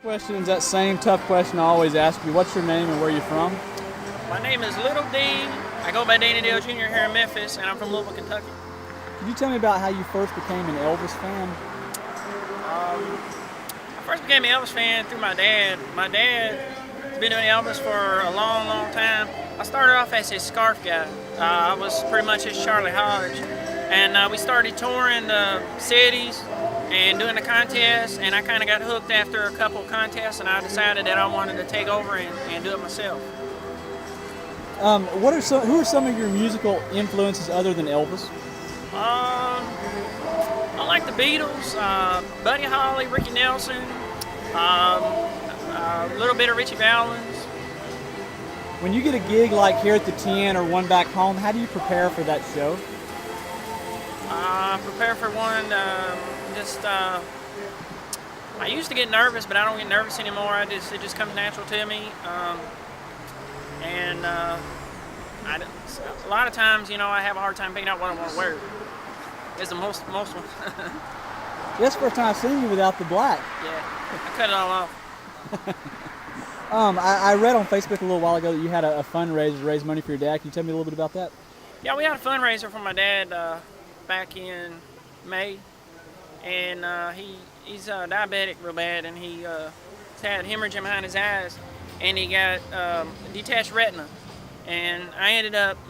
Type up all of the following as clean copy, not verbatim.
Question is that same tough question I always ask you. What's your name and where are you from? My name is Little D. I go by Danny Dale Jr. here in Memphis, and I'm from Louisville, Kentucky. Can you tell me about how you first became an Elvis fan? I first became an Elvis fan through my dad. My dad has been doing Elvis for a long, long time. I started off as his scarf guy. I was pretty much his Charlie Hodge. And we started touring the cities and doing the contests, and I kind of got hooked after a couple of contests, and I decided that I wanted to take over and do it myself. Who are some of your musical influences other than Elvis? I like the Beatles, Buddy Holly, Ricky Nelson, a little bit of Richie Valens. When you get a gig like here at the 10 or one back home, how do you prepare for that show? Prepare for one, I used to get nervous, but I don't get nervous anymore. It just comes natural to me. A lot of times, I have a hard time picking out what I want to wear. It's the most one. That's the first time I've seen you without the black. Yeah, I cut it all off. I read on Facebook a little while ago that you had a fundraiser to raise money for your dad. Can you tell me a little bit about that? Yeah, we had a fundraiser for my dad back in May, and he's diabetic real bad, and he's had hemorrhaging behind his eyes, and he got detached retina. And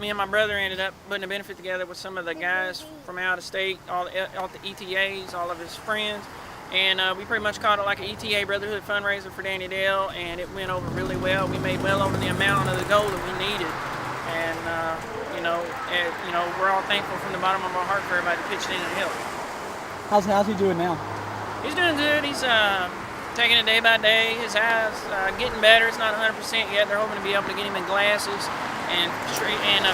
me and my brother ended up putting a benefit together with some of the guys from out of state, all the ETAs, all of his friends. And we pretty much called it like an ETA Brotherhood fundraiser for Danny Dale, and it went over really well. We made well over the amount of the goal that we needed. And, we're all thankful from the bottom of our heart for everybody that pitched in and helped. How's he doing now? He's doing good. He's taking it day by day. His eyes getting better. It's not 100% yet. They're hoping to be able to get him in glasses and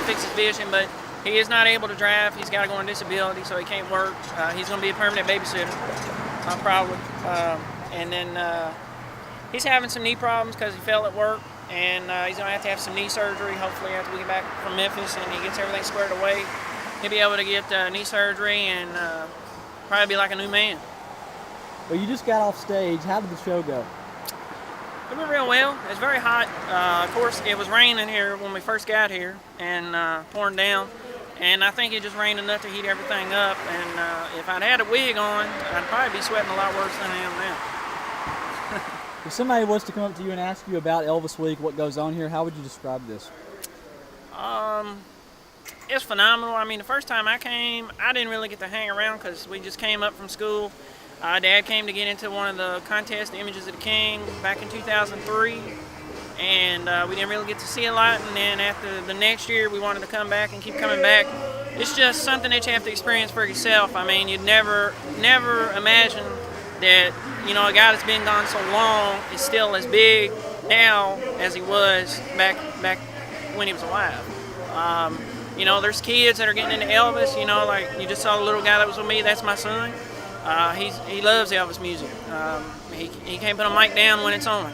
fix his vision, but he is not able to drive. He's got to go on disability, so he can't work. He's going to be a permanent babysitter, probably. And then he's having some knee problems because he fell at work, and he's going to have some knee surgery, hopefully, after we get back from Memphis and he gets everything squared away. He'll be able to get knee surgery and probably be like a new man. Well, you just got off stage. How did the show go? It went real well. It's very hot. Of course, it was raining here when we first got here and pouring down. And I think it just rained enough to heat everything up. And if I'd had a wig on, I'd probably be sweating a lot worse than I am now. If somebody was to come up to you and ask you about Elvis Week, what goes on here, how would you describe this? It's phenomenal. I mean, the first time I came, I didn't really get to hang around because we just came up from school. Dad came to get into one of the contests, the Images of the King, back in 2003, and we didn't really get to see a lot. And then after the next year, we wanted to come back and keep coming back. It's just something that you have to experience for yourself. I mean, you'd never imagine that a guy that's been gone so long is still as big now as he was back when he was alive. There's kids that are getting into Elvis. Like you just saw the little guy that was with me. That's my son. He loves Elvis music. He can't put a mic down when it's on.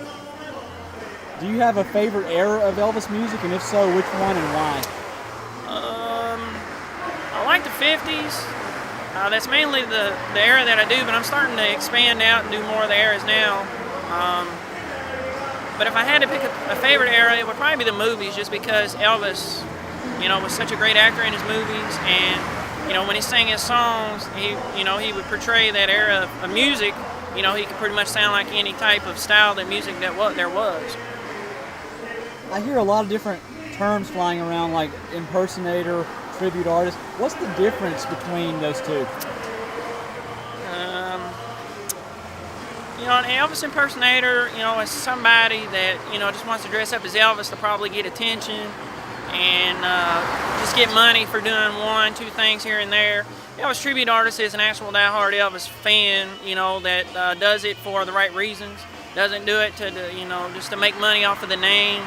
Do you have a favorite era of Elvis music, and if so, which one and why? I like the 50s. That's mainly the era that I do, but I'm starting to expand out and do more of the eras now. But if I had to pick a favorite era, it would probably be the movies, just because Elvis, was such a great actor in his movies, and when he sang his songs, he would portray that era of music. He could pretty much sound like any type of style of music that there was. I hear a lot of different terms flying around, like impersonator, tribute artist. What's the difference between those two? An Elvis impersonator, is somebody that, just wants to dress up as Elvis to probably get attention and just get money for doing 1-2 things here and there. Elvis tribute artist is an actual diehard Elvis fan, that does it for the right reasons. Doesn't do it to, just to make money off of the name.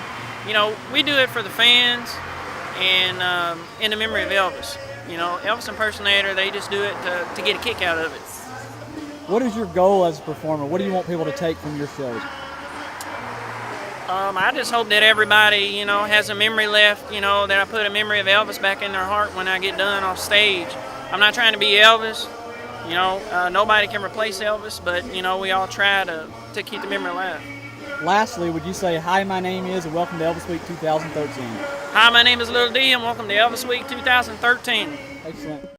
We do it for the fans and in the memory of Elvis. Elvis impersonator, they just do it to get a kick out of it. What is your goal as a performer? What do you want people to take from your shows? I just hope that everybody, has a memory left, that I put a memory of Elvis back in their heart when I get done off stage. I'm not trying to be Elvis. You know, nobody can replace Elvis, but you know, we all try to keep the memory alive. Lastly, would you say, hi, my name is, and welcome to Elvis Week 2013? Hi, my name is Little D, and welcome to Elvis Week 2013. Excellent.